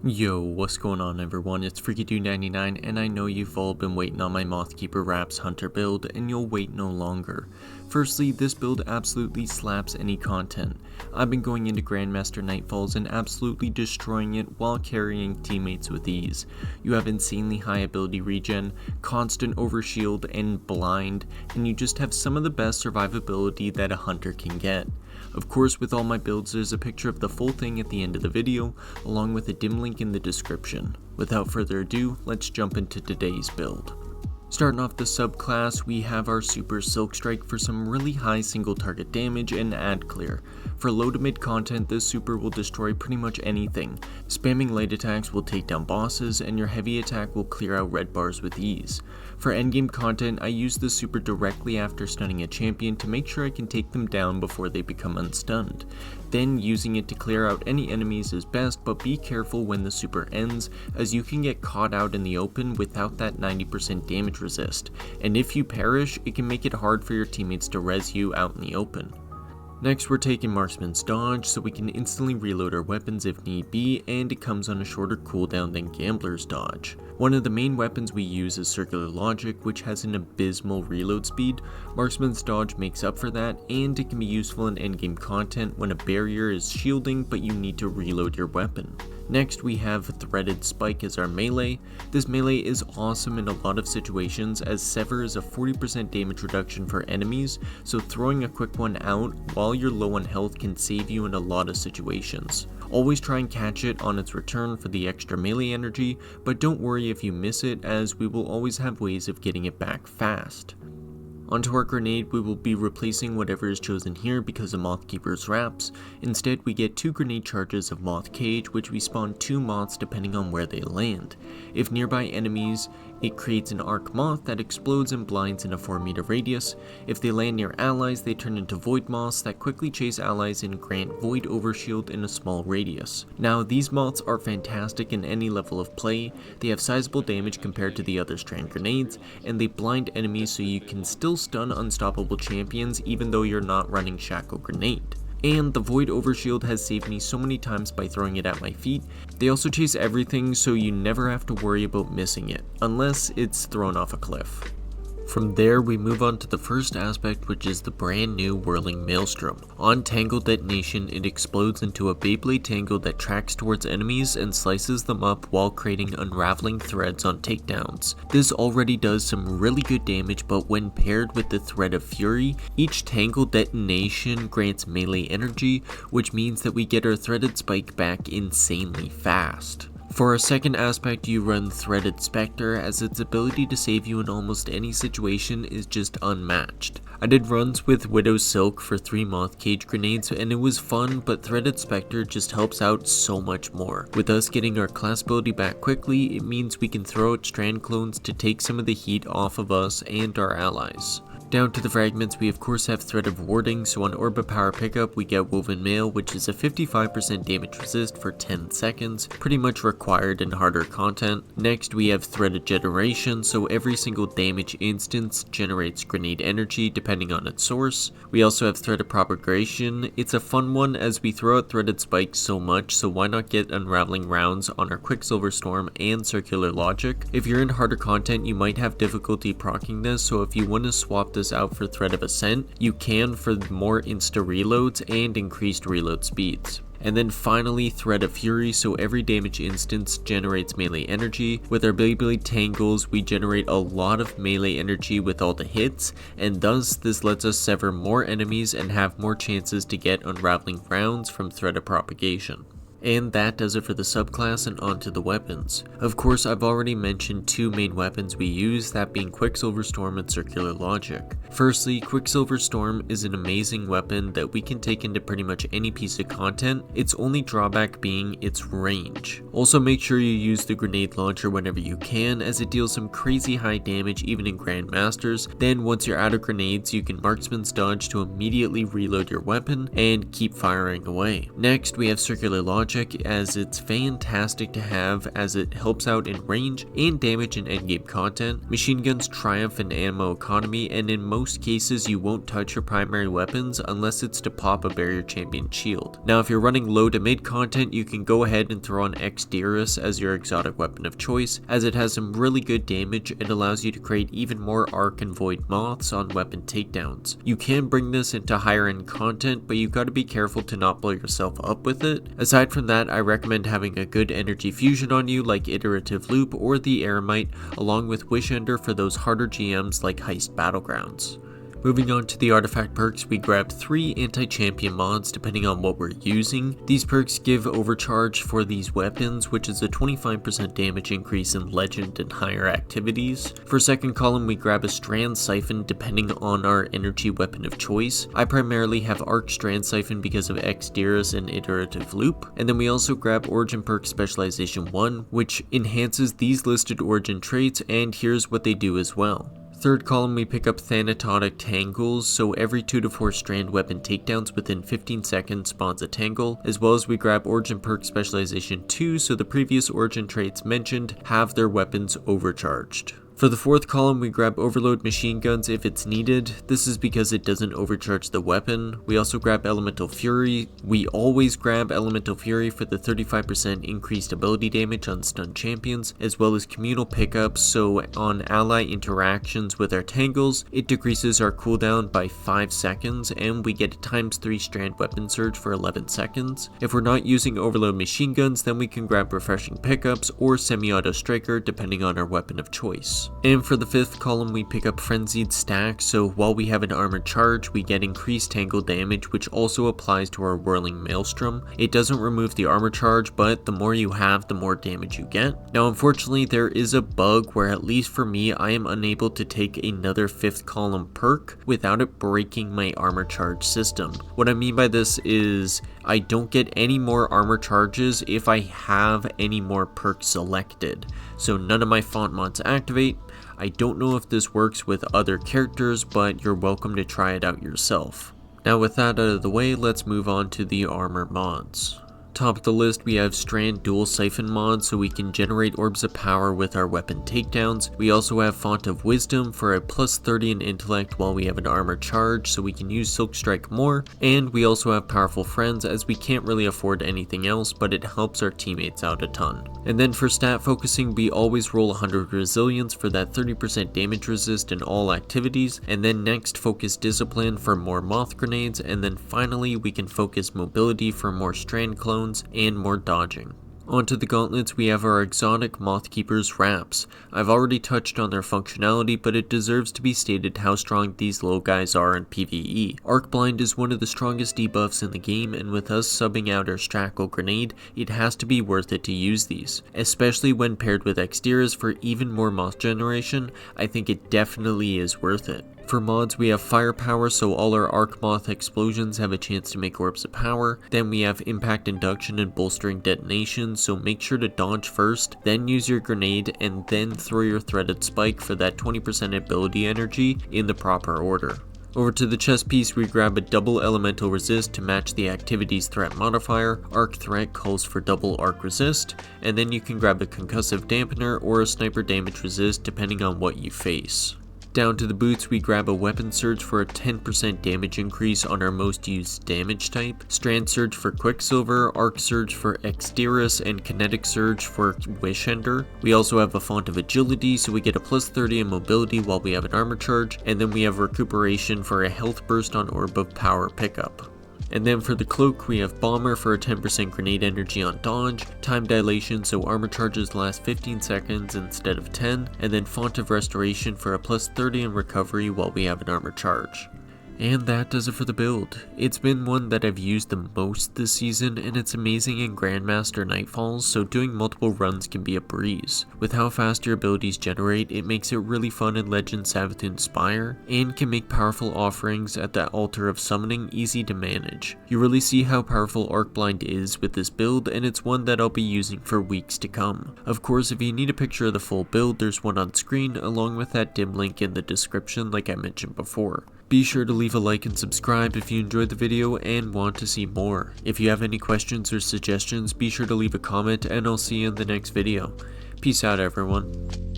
Yo, what's going on everyone, it's FreakyDude99 and I know you've all been waiting on my Mothkeeper Wraps Hunter build and you'll wait no longer. Firstly, this build absolutely slaps any content. I've been going into Grandmaster Nightfalls and absolutely destroying it while carrying teammates with ease. You have insanely high ability regen, constant overshield and blind, and you just have some of the best survivability that a hunter can get. Of course, with all my builds, there's a picture of the full thing at the end of the video, along with a dim link in the description. Without further ado, let's jump into today's build. Starting off the subclass, we have our super Silk Strike for some really high single target damage and ad clear. For low to mid content, this super will destroy pretty much anything. Spamming light attacks will take down bosses, and your heavy attack will clear out red bars with ease. For endgame content, I use this super directly after stunning a champion to make sure I can take them down before they become unstunned. Then using it to clear out any enemies is best, but be careful when the super ends, as you can get caught out in the open without that 90% damage resist, and if you perish, it can make it hard for your teammates to res you out in the open. Next, we're taking Marksman's Dodge so we can instantly reload our weapons if need be, and it comes on a shorter cooldown than Gambler's Dodge. One of the main weapons we use is Circular Logic, which has an abysmal reload speed. Marksman's Dodge makes up for that, and it can be useful in endgame content when a barrier is shielding but you need to reload your weapon. Next, we have Threaded Spike as our melee. This melee is awesome in a lot of situations, as Sever is a 40% damage reduction for enemies, so throwing a quick one out while you're low on health can save you in a lot of situations. Always try and catch it on its return for the extra melee energy, but don't worry if you miss it, as we will always have ways of getting it back fast. Onto our grenade, we will be replacing whatever is chosen here because of Mothkeeper's Wraps. Instead, we get 2 grenade charges of Moth Cage, which we spawn 2 moths depending on where they land. If nearby enemies, it creates an arc moth that explodes and blinds in a 4-meter radius. If they land near allies, they turn into void moths that quickly chase allies and grant void overshield in a small radius. Now, these moths are fantastic in any level of play. They have sizable damage compared to the other Strand grenades, and they blind enemies so you can still stun unstoppable champions even though you're not running Shackle Grenade. And the Void Overshield has saved me so many times by throwing it at my feet. They also chase everything, so you never have to worry about missing it, unless it's thrown off a cliff. From there, we move on to the first aspect, which is the brand new Whirling Maelstrom. On Tangle Detonation, it explodes into a Beyblade tangle that tracks towards enemies and slices them up while creating unraveling threads on takedowns. This already does some really good damage, but when paired with the Thread of Fury, each Tangle Detonation grants melee energy, which means that we get our Threaded Spike back insanely fast. For our second aspect, you run Threaded Spectre, as its ability to save you in almost any situation is just unmatched. I did runs with Widow's Silk for 3 Moth Cage grenades and it was fun, but Threaded Spectre just helps out so much more. With us getting our class ability back quickly, it means we can throw out Strand clones to take some of the heat off of us and our allies. Down to the fragments, we of course have Thread of Warding, so on Orbit Power pickup we get Woven Mail, which is a 55% damage resist for 10 seconds, pretty much required in harder content. Next we have Threaded Generation, so every single damage instance generates grenade energy depending on its source. We also have Threaded Propagation. It's a fun one as we throw out Threaded Spikes so much, so why not get Unraveling Rounds on our Quicksilver Storm and Circular Logic. If you're in harder content, you might have difficulty proccing this, so if you want to swap this out for Thread of Ascent, you can for more insta reloads and increased reload speeds. And then finally, Thread of Fury, so every damage instance generates melee energy. With our Beyblade Tangles, we generate a lot of melee energy with all the hits, and thus this lets us sever more enemies and have more chances to get Unraveling Rounds from Thread of Propagation. And that does it for the subclass, and onto the weapons. Of course, I've already mentioned 2 main weapons we use, that being Quicksilver Storm and Circular Logic. Firstly, Quicksilver Storm is an amazing weapon that we can take into pretty much any piece of content, its only drawback being its range. Also make sure you use the grenade launcher whenever you can, as it deals some crazy high damage even in Grandmasters. Then once you're out of grenades, you can Marksman's Dodge to immediately reload your weapon and keep firing away. Next, we have Circular Logic, magic, as it's fantastic to have as it helps out in range and damage in endgame content. Machine guns triumph in ammo economy, and in most cases you won't touch your primary weapons unless it's to pop a barrier champion shield. Now if you're running low to mid content, you can go ahead and throw on Exdirus as your exotic weapon of choice, as it has some really good damage and allows you to create even more arc and void moths on weapon takedowns. You can bring this into higher end content, but you gotta be careful to not blow yourself up with it. Aside from that, I recommend having a good energy fusion on you like Iterative Loop or the Eremite, along with Wish Ender for those harder GMs like Heist Battlegrounds. Moving on to the artifact perks, we grab 3 anti-champion mods depending on what we're using. These perks give overcharge for these weapons, which is a 25% damage increase in legend and higher activities. For second column, we grab a Strand Siphon depending on our energy weapon of choice. I primarily have Arc Strand Siphon because of Exdirus and Iterative Loop. And then we also grab Origin Perk Specialization 1, which enhances these listed origin traits, and here's what they do as well. Third column, we pick up Thanatotic Tangles, so every 2 to 4 strand weapon takedowns within 15 seconds spawns a tangle, as well as we grab Origin Perk Specialization 2, so the previous origin traits mentioned have their weapons overcharged. For the fourth column, we grab Overload Machine Guns if it's needed. This is because it doesn't overcharge the weapon. We also grab Elemental Fury. We always grab Elemental Fury for the 35% increased ability damage on stunned champions, as well as Communal Pickups, so on ally interactions with our tangles, it decreases our cooldown by 5 seconds, and we get a ×3 strand weapon surge for 11 seconds. If we're not using Overload Machine Guns, then we can grab Refreshing Pickups or Semi-Auto Striker depending on our weapon of choice. And for the fifth column, we pick up Frenzied Stack, so while we have an armored charge, we get increased tangle damage, which also applies to our Whirling Maelstrom. It doesn't remove the armor charge, but the more you have, the more damage you get. Now unfortunately, there is a bug where, at least for me, I am unable to take another fifth column perk without it breaking my armor charge system. What I mean by this is I don't get any more armor charges if I have any more perks selected. So none of my font mods activate. I don't know if this works with other characters, but you're welcome to try it out yourself. Now with that out of the way, let's move on to the armor mods. Top of the list, we have Strand Dual Siphon mod, so we can generate orbs of power with our weapon takedowns. We also have Font of Wisdom for a +30 in intellect while we have an armor charge, so we can use Silk Strike more. And we also have Powerful Friends, as we can't really afford anything else, but it helps our teammates out a ton. And then for stat focusing, we always roll 100 resilience for that 30% damage resist in all activities. And then next, focus Discipline for more moth grenades. And then finally, we can focus mobility for more strand clones and more dodging. Onto the gauntlets, we have our exotic Mothkeeper's Wraps. I've already touched on their functionality, but it deserves to be stated how strong these little guys are in PvE. Arc Blind is one of the strongest debuffs in the game, and with us subbing out our Strackle Grenade, it has to be worth it to use these. Especially when paired with Exdirus for even more moth generation, I think it definitely is worth it. For mods, we have Firepower, so all our Arc Moth explosions have a chance to make orbs of power. Then we have Impact Induction and Bolstering Detonation, so make sure to dodge first, then use your grenade, and then throw your Threaded Spike for that 20% ability energy in the proper order. Over to the chest piece, we grab a double elemental resist to match the activity's threat modifier. Arc threat calls for double arc resist, and then you can grab a concussive dampener or a sniper damage resist depending on what you face. Down to the boots, we grab a weapon surge for a 10% damage increase on our most used damage type, strand surge for Quicksilver, arc surge for Exdirus, and kinetic surge for Wish Ender. We also have a font of agility, so we get a +30 in mobility while we have an armor charge, and then we have recuperation for a health burst on orb of power pickup. And then for the cloak, we have Bomber for a 10% grenade energy on dodge, time dilation so armor charges last 15 seconds instead of 10, and then Font of Restoration for a +30 in recovery while we have an armor charge. And that does it for the build. It's been one that I've used the most this season, and it's amazing in Grandmaster Nightfalls, so doing multiple runs can be a breeze. With how fast your abilities generate, it makes it really fun in Legend Savathûn Spire, and can make powerful offerings at the altar of summoning easy to manage. You really see how powerful Arc Blind is with this build, and it's one that I'll be using for weeks to come. Of course, if you need a picture of the full build, there's one on screen, along with that dim link in the description like I mentioned before. Be sure to leave a like and subscribe if you enjoyed the video and want to see more. If you have any questions or suggestions, be sure to leave a comment and I'll see you in the next video. Peace out everyone.